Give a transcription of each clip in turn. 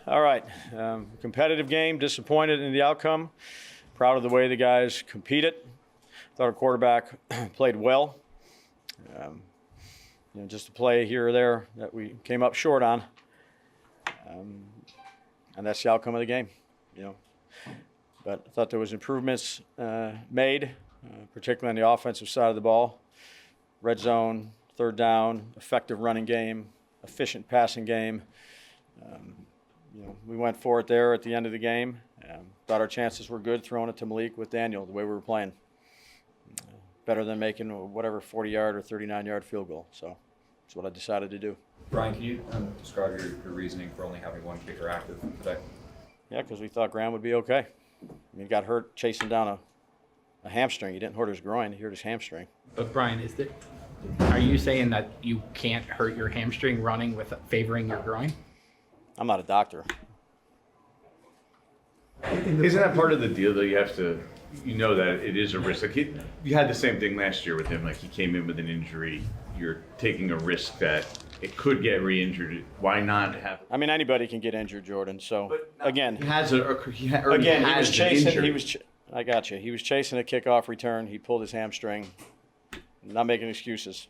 All right. Competitive game, disappointed in the outcome. Proud of the way the guys competed. Thought our quarterback played well. Just a play here or there that we came up short on. And that's the outcome of the game, But I thought there was improvements made, particularly on the offensive side of the ball. Red zone, third down, effective running game, efficient passing game. We went for it there at the end of the game. Thought our chances were good throwing it to Malik with Daniel, the way we were playing. Better than making whatever 40-yard or 39-yard field goal. So that's what I decided to do. Brian, can you describe your reasoning for only having one kicker active today? Yeah, because we thought Graham would be okay. He got hurt chasing down a hamstring. He didn't hurt his groin. He hurt his hamstring. But Brian, are you saying that you can't hurt your hamstring running with favoring your groin? I'm not a doctor. Isn't that part of the deal, though? You have to, that it is a risk. Like you had the same thing last year with him. Like he came in with an injury. You're taking a risk that it could get re-injured. Why not have? I mean, anybody can get injured, Jordan. So again, he was chasing. I got you. He was chasing a kickoff return. He pulled his hamstring. Not making excuses.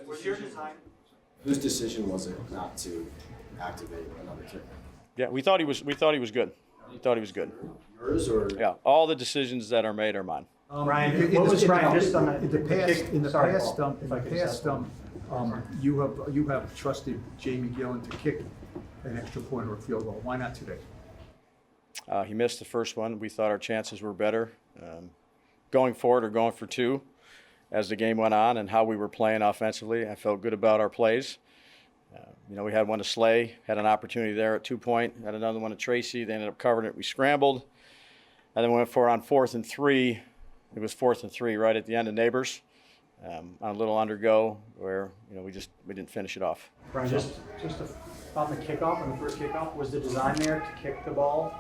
Was your design? Whose decision was it not to activate another kicker? Yeah, we thought he was good. We thought he was good. Yours or? Yeah, all the decisions that are made are mine. Brian, what was Brian just on in the past? You have trusted Jamie Gillen to kick an extra point or a field goal. Why not today? He missed the first one. We thought our chances were better going for it or going for two as the game went on and how we were playing offensively. I felt good about our plays. We had one to Slay, had an opportunity there at 2 point, had another one to Tracy. They ended up covering it. We scrambled. And then we went for it on 4th and 3. It was 4th and 3 right at the end of Nabers on a little undergo where, we didn't finish it off. Brian, just on the kickoff, on the first kickoff, was the design there to kick the ball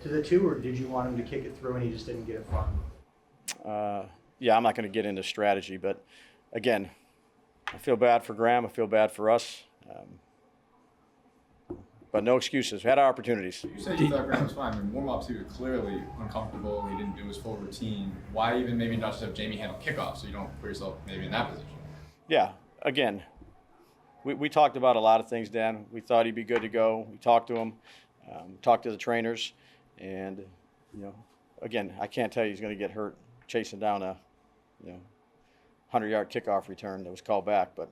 to the 2, or did you want him to kick it through and he just didn't get it far? Yeah, I'm not going to get into strategy, but again, I feel bad for Graham. I feel bad for us. But no excuses. We had our opportunities. You said you thought Graham was fine. In warm-ups, he was clearly uncomfortable. He didn't do his full routine. Why even maybe not just have Jamie handle kickoff so you don't put yourself maybe in that position? Yeah, again, we talked about a lot of things, Dan. We thought he'd be good to go. We talked to him, talked to the trainers, and, again, I can't tell you he's going to get hurt chasing down a 100-yard kickoff return that was called back, but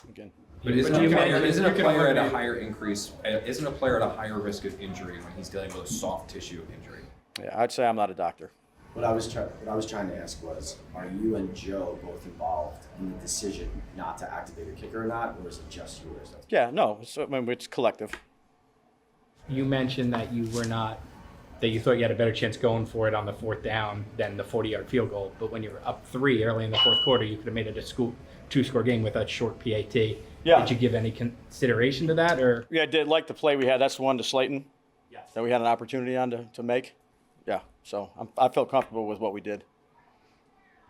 again. But isn't a player at a higher increase? Isn't a player at a higher risk of injury when he's dealing with a soft tissue injury? Yeah, I'd say I'm not a doctor. What I was trying to ask was, are you and Joe both involved in the decision not to activate a kicker or not, or is it just yours? Yeah, no, it's collective. You mentioned that you thought you had a better chance going for it on the 4th down than the 40-yard field goal. But when you were up 3 early in the 4th quarter, you could have made it a 2-score game with a short PAT. Yeah. Did you give any consideration to that, or? Yeah, I did like the play we had. That's the one to Slayton. Yes. That we had an opportunity on to make. Yeah, so I felt comfortable with what we did.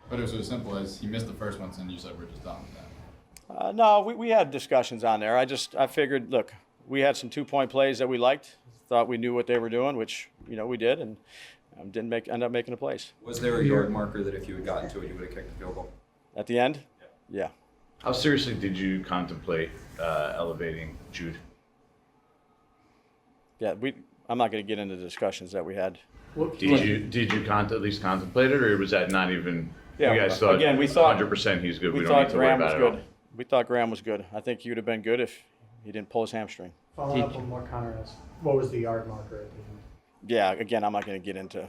But it was as simple as he missed the first one, and you said we're just done with that. No, we had discussions on there. I figured, look, we had some 2-point plays that we liked. Thought we knew what they were doing, which we did, and didn't end up making the plays. Was there a yard marker that if you had gotten to it, you would have kicked the field goal? At the end? Yeah. How seriously did you contemplate elevating Jude? Yeah, I'm not going to get into the discussions that we had. Did you at least contemplate it, or was that not even? Yeah, you guys thought again, we thought 100% he's good. We don't thought need to worry Graham was about it good. all. We thought Graham was good. I think he would have been good if he didn't pull his hamstring. Follow up on what Connor asked. What was the yard marker at the end? Yeah, again, I'm not going to get into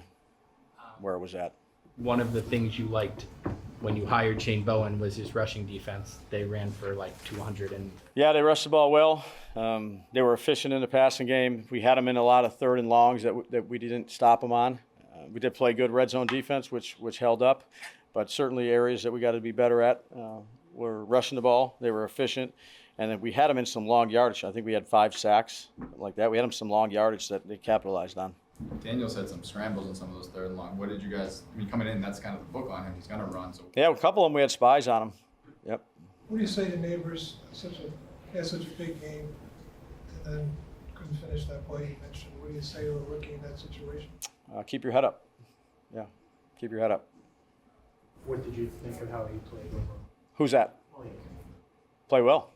where it was at. One of the things you liked when you hired Shane Bowen was his rushing defense. They ran for like 200 and. Yeah, they rushed the ball well. They were efficient in the passing game. We had them in a lot of 3rd and longs that we didn't stop them on. We did play good red zone defense, which held up, but certainly areas that we got to be better at. Were rushing the ball. They were efficient, and then we had them in some long yardage. I think we had 5 sacks, like that. We had them some long yardage that they capitalized on. Daniel said some scrambles in some of those 3rd and long. What did you guys? Coming in, that's kind of the book on him. He's going to run. So yeah, a couple of them we had spies on him. Yep. What do you say to Nabers? Had such a big game, and then couldn't finish that play you mentioned. What do you say to a rookie in that situation? Keep your head up. Yeah, keep your head up. What did you think of how he played overall? Who's that? Malik. Play well.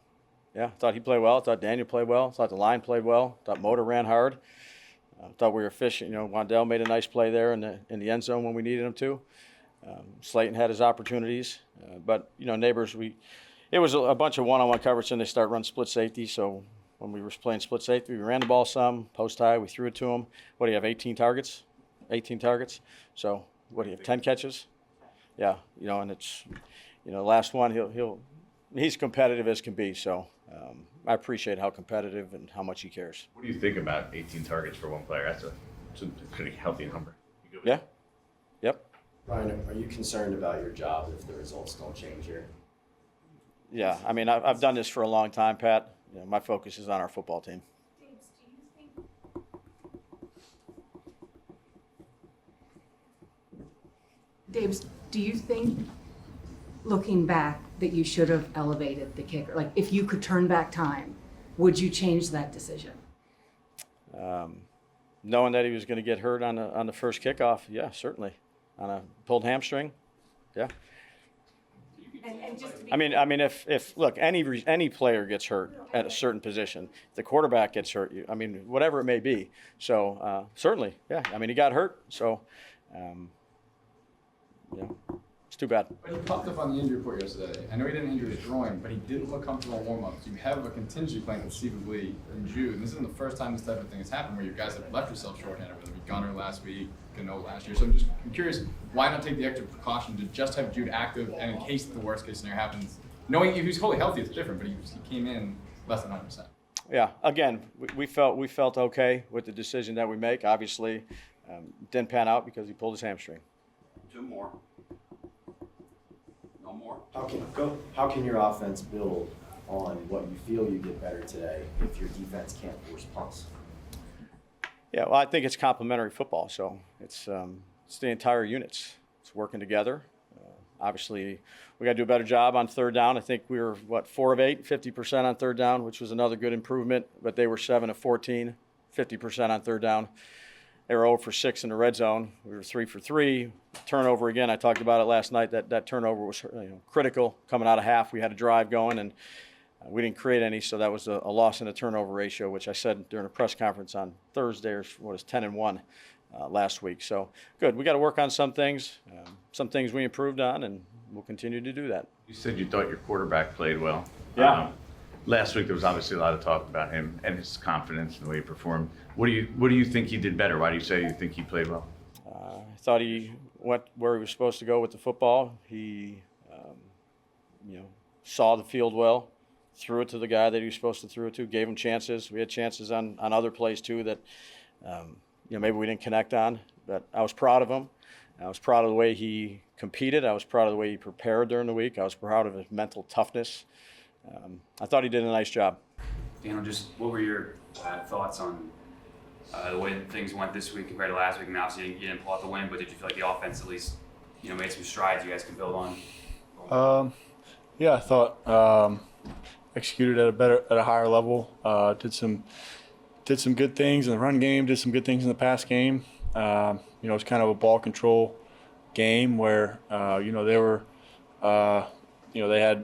Yeah, thought he played well. Thought Daniel played well. Thought the line played well. Thought Motor ran hard. Thought we were efficient. You know, Wandell made a nice play there in the end zone when we needed him to. Slayton had his opportunities, but you know, Nabers, it was a bunch of one-on-one coverage, and they start running split safety. So when we were playing split safety, we ran the ball some post high. We threw it to him. What do you have? 18 targets. 18 targets. So what do you have? 10 catches. Yeah, you know, and it's, you know, last one he's competitive as can be. So I appreciate how competitive and how much he cares. What do you think about 18 targets for one player? That's a pretty healthy number. You good with Yeah. that? Yep. Brian, are you concerned about your job if the results don't change here? Yeah. I mean, I've done this for a long time, Pat. You know, my focus is on our football team. Daves, do you think, looking back, that you should have elevated the kicker? Like, if you could turn back time, would you change that decision? Knowing that he was going to get hurt on the first kickoff, yeah, certainly. On a pulled hamstring, yeah. And just to be I mean, if look, any player gets hurt at a certain position, the quarterback gets hurt. I mean, whatever it may be. So certainly, yeah. I mean, he got hurt, so yeah, it's too bad. But he popped up on the injury report yesterday. I know he didn't injure his groin, but he didn't look comfortable in warm-ups. You have a contingency plan conceivably in June. This isn't the first time this type of thing has happened where you guys have left yourself shorthanded, whether it be Gunner last week, Gano last year. So I'm curious, why not take the extra precaution to just have Jude active, and in case the worst case scenario happens, knowing if he's fully healthy, it's different, but he came in less than 100%. Yeah. Again, we felt okay with the decision that we make. Obviously, didn't pan out because he pulled his hamstring. 2 more. No more. How can your offense build on what you feel you did better today if your defense can't force punts? Yeah, well, I think it's complementary football, so it's the entire units. It's working together. Obviously, we got to do a better job on third down. I think we were, 4 of 8, 50% on third down, which was another good improvement, but they were 7 of 14, 50% on third down. They were 0 for 6 in the red zone. We were 3 for 3. Turnover again, I talked about it last night. That turnover was critical coming out of half. We had a drive going, and we didn't create any, so that was a loss in the turnover ratio, which I said during a press conference on Thursday was 10-1 last week. So good. We got to work on some things. Some things we improved on, and we'll continue to do that. You said you thought your quarterback played well. Yeah. Last week there was obviously a lot of talk about him and his confidence and the way he performed. What do you think he did better? Why do you say you think he played well? I thought he went where he was supposed to go with the football. He, saw the field well, threw it to the guy that he was supposed to throw it to, gave him chances. We had chances on other plays too that, maybe we didn't connect on. But I was proud of him. I was proud of the way he competed. I was proud of the way he prepared during the week. I was proud of his mental toughness. I thought he did a nice job. Daniel, just what were your thoughts on the way things went this week compared to last week? I mean, obviously you didn't pull out the win, but did you feel like the offense at least, made some strides you guys could build on? Yeah, I thought executed at a higher level. Did some good things in the run game. Did some good things in the pass game. It's kind of a ball control game where they were, they had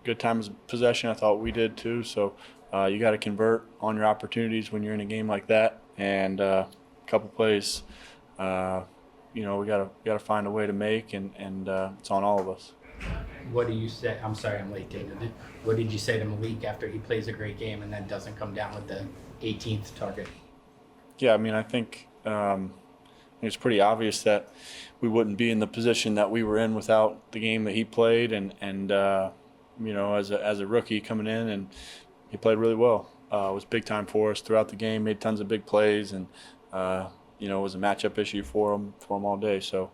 good times of possession. I thought we did too. So you got to convert on your opportunities when you're in a game like that. And a couple plays, we got to find a way to make, and it's on all of us. What do you say? I'm sorry, I'm late, Dana. What did you say to Malik after he plays a great game and then doesn't come down with the 18th target? Yeah, I mean, I think it's pretty obvious that we wouldn't be in the position that we were in without the game that he played, and as a rookie coming in, and he played really well. It was big time for us throughout the game. Made tons of big plays, and it was a matchup issue for him all day. So.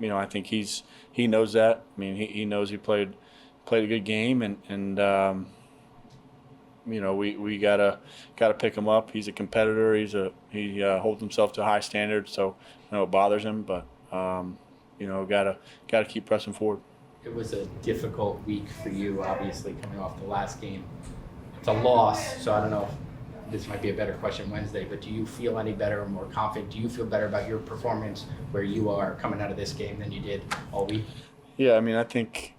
I think he knows that. I mean, he knows he played a good game, and we gotta pick him up. He's a competitor. He holds himself to a high standard, so I know it bothers him, but gotta keep pressing forward. It was a difficult week for you, obviously, coming off the last game. It's a loss, so I don't know this might be a better question Wednesday, but do you feel any better or more confident? Do you feel better about your performance where you are coming out of this game than you did all week? Yeah, I mean, I think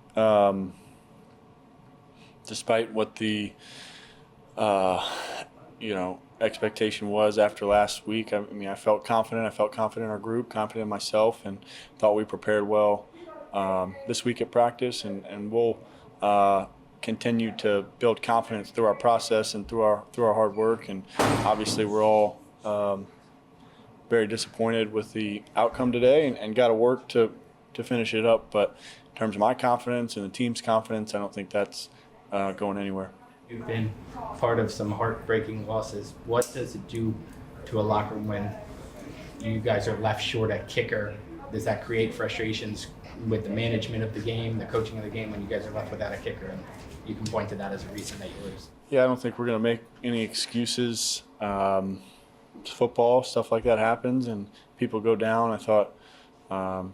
despite what the expectation was after last week, I mean, I felt confident. I felt confident in our group, confident in myself, and thought we prepared well this week at practice, and we'll continue to build confidence through our process and through our hard work. And obviously, we're all very disappointed with the outcome today, and got to work to finish it up. But in terms of my confidence and the team's confidence, I don't think that's going anywhere. You've been part of some heartbreaking losses. What does it do to a locker room when you guys are left short at kicker? Does that create frustrations with the management of the game, the coaching of the game, when you guys are left without a kicker? And you can point to that as a reason that you lose. Yeah, I don't think we're going to make any excuses. It's football, stuff like that happens, and people go down. I thought,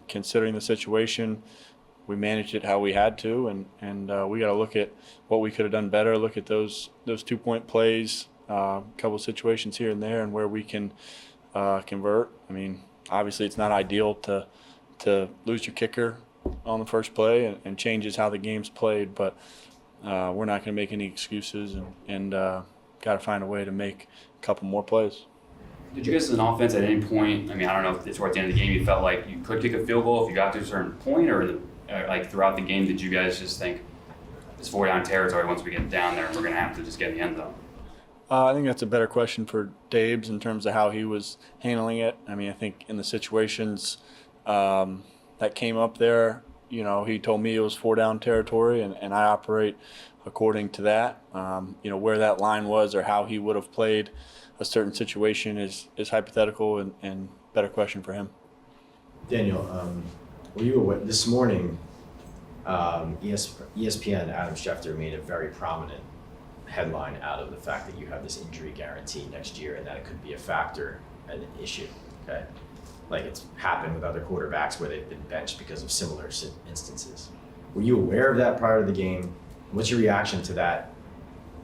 considering the situation, we managed it how we had to, and we got to look at what we could have done better, look at those 2-point plays, a couple of situations here and there, and where we can convert. I mean, obviously it's not ideal to lose your kicker on the first play, and changes how the game's played, but we're not going to make any excuses, and got to find a way to make a couple more plays. Did you guys as an offense at any point, I mean, I don't know if it's towards the end of the game, you felt like you could kick a field goal if you got to a certain point, or like throughout the game, did you guys just think it's 4-down territory, once we get down there, we're going to have to just get in the end zone? I think that's a better question for Dabes in terms of how he was handling it. I mean, I think in the situations that came up there, he told me it was 4-down territory, and I operate according to that. Where that line was or how he would have played a certain situation is hypothetical and better question for him. Daniel, were you aware this morning? ESPN Adam Schefter made a very prominent headline out of the fact that you have this injury guarantee next year, and that it could be a factor and an issue. Okay, like it's happened with other quarterbacks where they've been benched because of similar instances. Were you aware of that prior to the game? What's your reaction to that?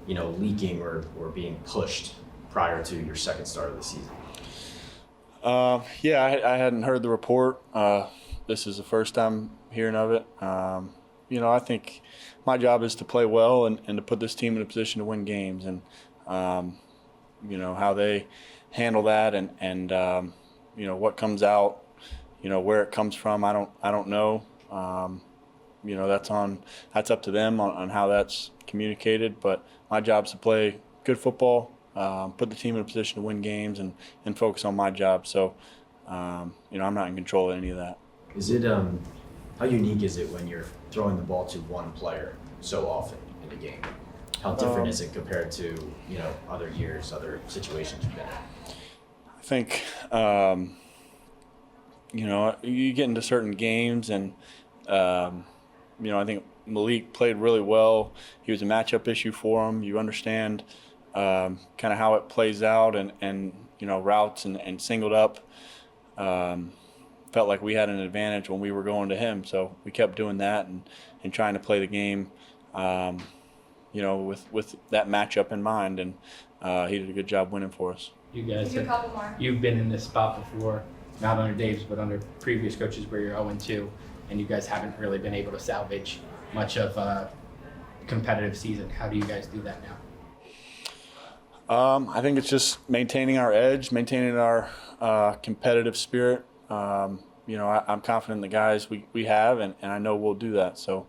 Leaking or being pushed prior to your second start of the season? Yeah, I hadn't heard the report. This is the first time hearing of it. I think my job is to play well and to put this team in a position to win games. And, how they handle that and what comes out, where it comes from, I don't know. That's up to them on how that's communicated. But my job is to play good football, put the team in a position to win games and focus on my job. So, I'm not in control of any of that. Is it how unique is it when you're throwing the ball to one player so often in a game? How different is it compared to other years, other situations you've been in? I think you get into certain games, and I think Malik played really well. He was a matchup issue for him. You understand kind of how it plays out, and routes and singled up. Felt like we had an advantage when we were going to him, so we kept doing that and trying to play the game, with that matchup in mind, and he did a good job winning for us. You guys, you've been in this spot before, not under Dave's, but under previous coaches where you're 0-2, and you guys haven't really been able to salvage much of a competitive season. How do you guys do that now? I think it's just maintaining our edge, maintaining our competitive spirit. I'm confident in the guys we have, and I know we'll do that. So,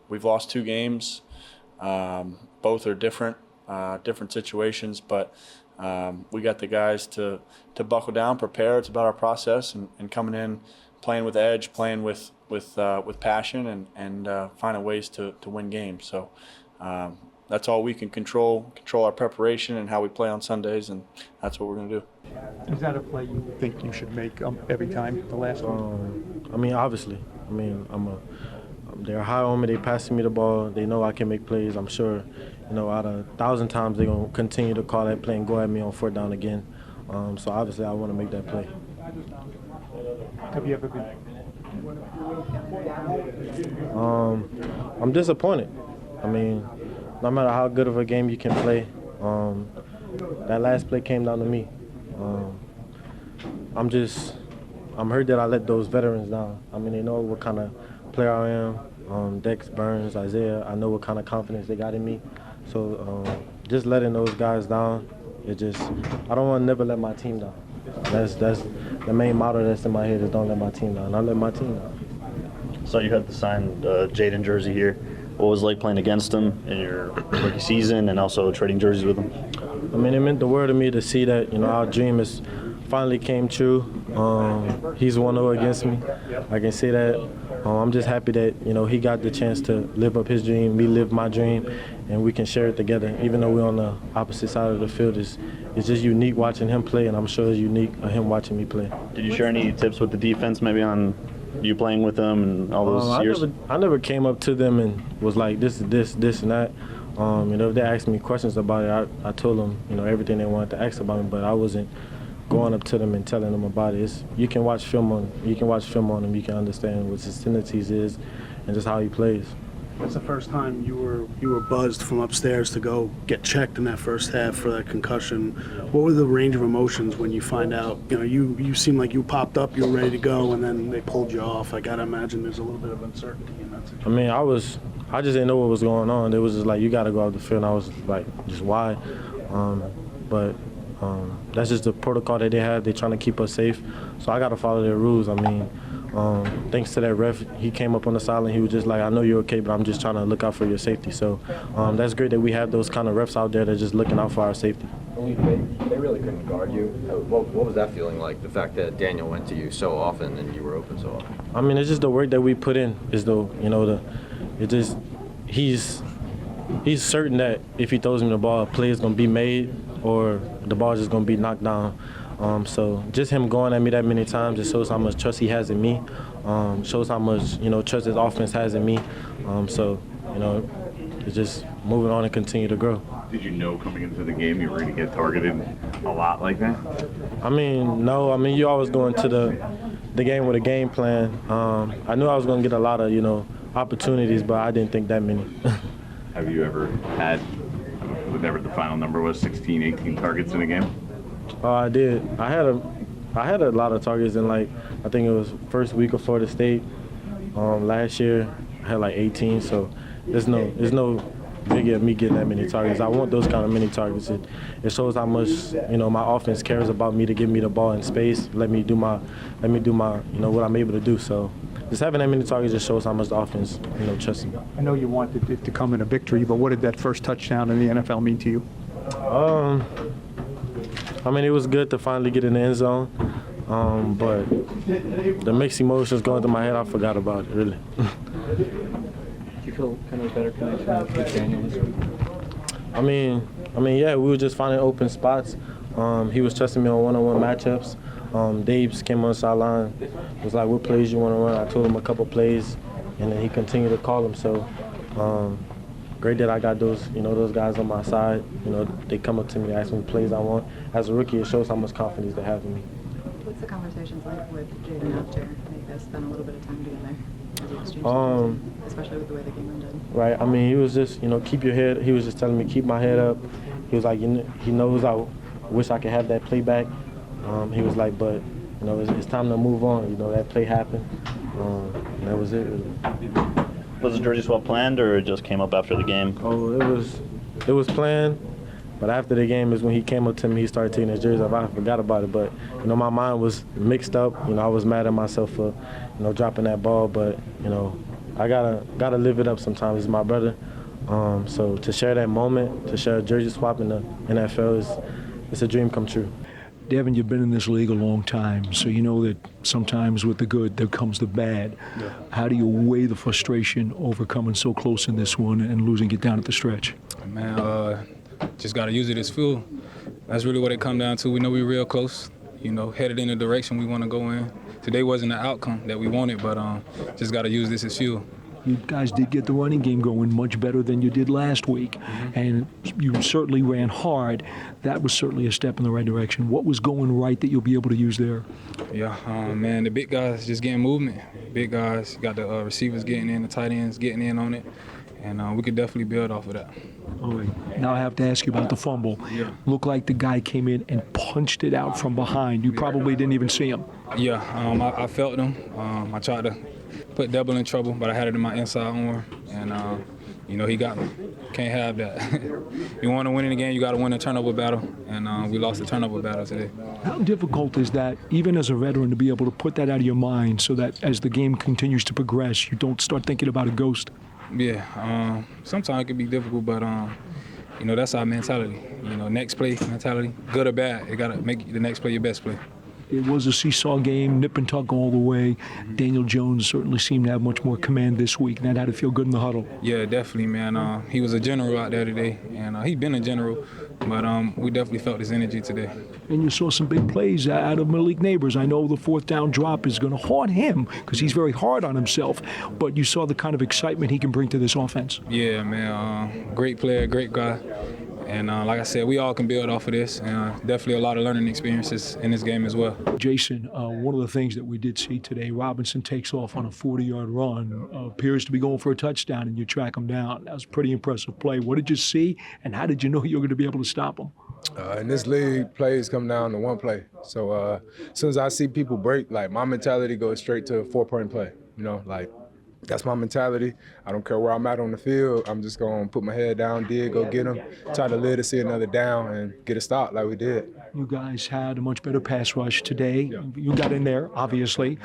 we've lost 2 games. Both are different situations, but we got the guys to buckle down, prepare. It's about our process and coming in, playing with edge, playing with passion, and finding ways to win games. So that's all we can control our preparation and how we play on Sundays, and that's what we're going to do. Is that a play you think you should make every time, the last one? I mean, obviously. I mean, they're high on me. They passing me the ball. They know I can make plays. I'm sure, out of 1,000 times they're going to continue to call that play and go at me on 4th down again. So obviously I want to make that play. Have you ever been? I'm disappointed. I mean, no matter how good of a game you can play, That last play came down to me. I'm hurt that I let those veterans down. I mean, they know what kind of player I am. Dex, Burns, Isaiah, I know what kind of confidence they got in me. So just letting those guys down, I don't want to never let my team down. That's the main motto that's in my head is don't let my team down. I let my team down. So you had the signed Jaden jersey here. What was it like playing against him in your rookie season and also trading jerseys with him? I mean, it meant the world to me to see that, our dream is finally came true. He's 1-0 against me. I can say that. I'm just happy that, he got the chance to live up his dream, me live my dream, and we can share it together. Even though we're on the opposite side of the field, it's just unique watching him play, and I'm sure it's unique him watching me play. Did you share any tips with the defense maybe on you playing with them and all those years? I never came up to them and was like, this is this and that. If they asked me questions about it, I told them, everything they wanted to ask about me, but I wasn't going up to them and telling them about it. You can watch film on him. You can understand what his tendencies is and just how he plays. That's the first time you were buzzed from upstairs to go get checked in that first half for that concussion. What were the range of emotions when you find out? You seemed like you popped up, you were ready to go, and then they pulled you off. I gotta imagine there's a little bit of uncertainty in that situation. I mean, I just didn't know what was going on. It was just like, you got to go out the field. And I was like, just why? That's just the protocol that they have. They're trying to keep us safe. So I got to follow their rules. I mean, thanks to that ref, he came up on the sideline. He was just like, I know you're okay, but I'm just trying to look out for your safety. So that's great that we have those kind of refs out there that are just looking out for our safety. They really couldn't guard you. What was that feeling like, the fact that Daniel went to you so often and you were open so often? I mean, it's just the work that we put in. He's certain that if he throws me the ball, a play is going to be made or the ball is just going to be knocked down. So just him going at me that many times just shows how much trust he has in me, shows how much, trust his offense has in me. It's just moving on and continue to grow. Did you know coming into the game you were going to get targeted a lot like that? I mean, no. I mean, you always go into the game with a game plan. I knew I was going to get a lot of, opportunities, but I didn't think that many. Have you ever had, whatever the final number was, 16, 18 targets in a game? I did. I had a lot of targets in, I think it was first week of Florida State. Last year, I had 18, so there's no biggie of me getting that many targets. I want those kind of many targets. It shows how much, my offense cares about me to give me the ball in space, let me do my, what I'm able to do. So just having that many targets just shows how much the offense, trusts me. I know you wanted it to come in a victory, but what did that first touchdown in the NFL mean to you? I mean, it was good to finally get in the end zone, but the mixed emotions going through my head, I forgot about it, really. Do you feel kind of a better connection with Daniel this week? I mean, yeah, we were just finding open spots. He was trusting me on one-on-one matchups. Dabes came on the sideline, was like, what plays you want to run? I told him a couple plays, and then he continued to call them. So great that I got those guys on my side. They come up to me, ask me what plays I want. As a rookie, it shows how much confidence they have in me. What's the conversations like with Jaden after you guys spent a little bit of time together? As you exchange especially with the way the game ended. Right. I mean, he was just, keep your head. He was just telling me, keep my head up. He was like, he knows I wish I could have that play back. He was like, but, it's time to move on. That play happened. And that was it, really. Was the jersey swap planned or it just came up after the game? Oh, it was planned. But after the game is when he came up to me, he started taking his jersey off. I forgot about it, but my mind was mixed up. I was mad at myself for, dropping that ball. But I gotta live it up sometimes. He's my brother. So to share that moment, to share a jersey swap in the NFL it's a dream come true. Devin, you've been in this league a long time, so you know that sometimes with the good, there comes the bad. Yeah. How do you weigh the frustration overcoming so close in this one and losing it down at the stretch? Man, just got to use it as fuel. That's really what it come down to. We know we're real close, headed in the direction we want to go in. Today wasn't the outcome that we wanted, but just got to use this as fuel. You guys did get the running game going much better than you did last week, and you certainly ran hard. That was certainly a step in the right direction. What was going right that you'll be able to use there? Yeah, man, the big guys just getting movement. Big guys got the receivers getting in, the tight ends getting in on it. and we could definitely build off of that. All right. Now I have to ask you about the fumble. Yeah. Looked like the guy came in and punched it out from behind. You probably didn't even see him. Yeah, I felt him. I tried to put Daboll in trouble, but I had it in my inside arm, and he got me. Can't have that. You want to win in the game, you got to win the turnover battle, and we lost the turnover battle today. How difficult is that, even as a veteran, to be able to put that out of your mind so that as the game continues to progress, you don't start thinking about a ghost? Yeah, sometimes it can be difficult, but that's our mentality. Next play mentality, good or bad, you got to make the next play your best play. It was a seesaw game, nip and tuck all the way. Daniel Jones certainly seemed to have much more command this week, and that had to feel good in the huddle. Yeah, definitely, man. He was a general out there today, and he's been a general, but we definitely felt his energy today. And you saw some big plays out of Malik Nabers. I know the fourth down drop is going to haunt him because he's very hard on himself, but you saw the kind of excitement he can bring to this offense. Yeah, man. Great player, great guy. And like I said, we all can build off of this, and definitely a lot of learning experiences in this game as well. Jason, one of the things that we did see today, Robinson takes off on a 40-yard run, appears to be going for a touchdown, and you track him down. That was a pretty impressive play. What did you see, and how did you know you were going to be able to stop him? In this league, plays come down to one play. So as soon as I see people break, like my mentality goes straight to a 4-point play. That's my mentality. I don't care where I'm at on the field. I'm just going to put my head down, go get him, try to live to see another down and get a stop like we did. You guys had a much better pass rush today. Yeah. You got in there, obviously.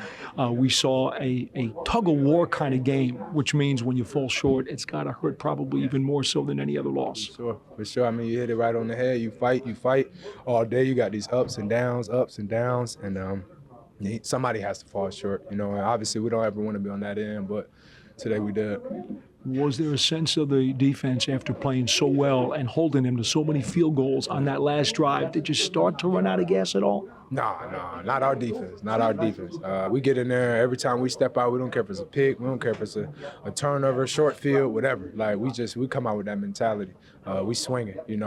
We saw a tug-of-war kind of game, which means when you fall short, it's got to hurt probably even more so than any other loss. For sure. I mean, you hit it right on the head. You fight all day. You got these ups and downs, and somebody has to fall short, and obviously we don't ever want to be on that end, but today we did. Was there a sense of the defense after playing so well and holding them to so many field goals on that last drive? Did you start to run out of gas at all? No, not our defense. Not our defense. We get in there every time we step out. We don't care if it's a pick. We don't care if it's a turnover, short field, whatever. We come out with that mentality. We swing it.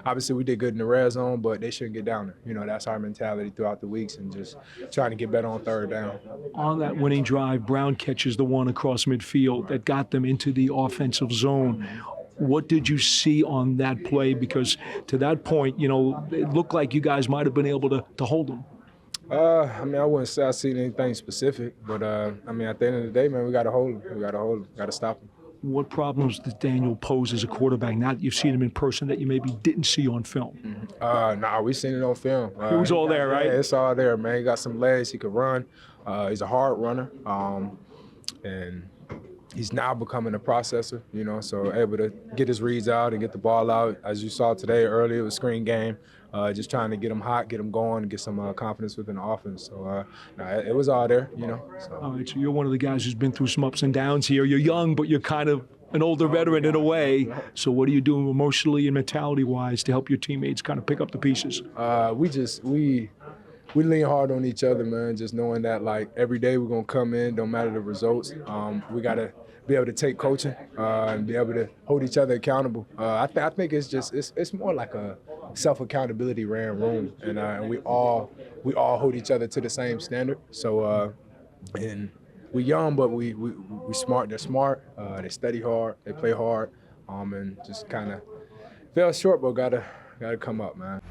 Obviously we did good in the red zone, but they shouldn't get down there. That's our mentality throughout the weeks and just trying to get better on third down. On that winning drive, Brown catches the one across midfield that got them into the offensive zone. What did you see on that play? Because to that point, it looked like you guys might have been able to hold them. I wouldn't say I seen anything specific, but at the end of the day, man, we got to hold him. Got to stop him. What problems did Daniel pose as a quarterback now that you've seen him in person that you maybe didn't see on film? We seen it on film. It was all there, right? Yeah, it's all there, man. He got some legs. He could run. He's a hard runner. And he's now becoming a processor, so able to get his reads out and get the ball out. As you saw today earlier, it was screen game, just trying to get him hot, get him going, get some confidence within the offense. So it was all there, So. All right, so you're one of the guys who's been through some ups and downs here. You're young, but you're kind of an older veteran in a way. So what are you doing emotionally and mentality-wise to help your teammates kind of pick up the pieces? We lean hard on each other, man, just knowing that, every day we're going to come in, don't matter the results. We got to be able to take coaching and be able to hold each other accountable. I think it's more like a self-accountability ran room, and we all hold each other to the same standard. So, and we young, but we smart. They're smart. They study hard. They play hard, and just kind of fell short, but gotta come up, man.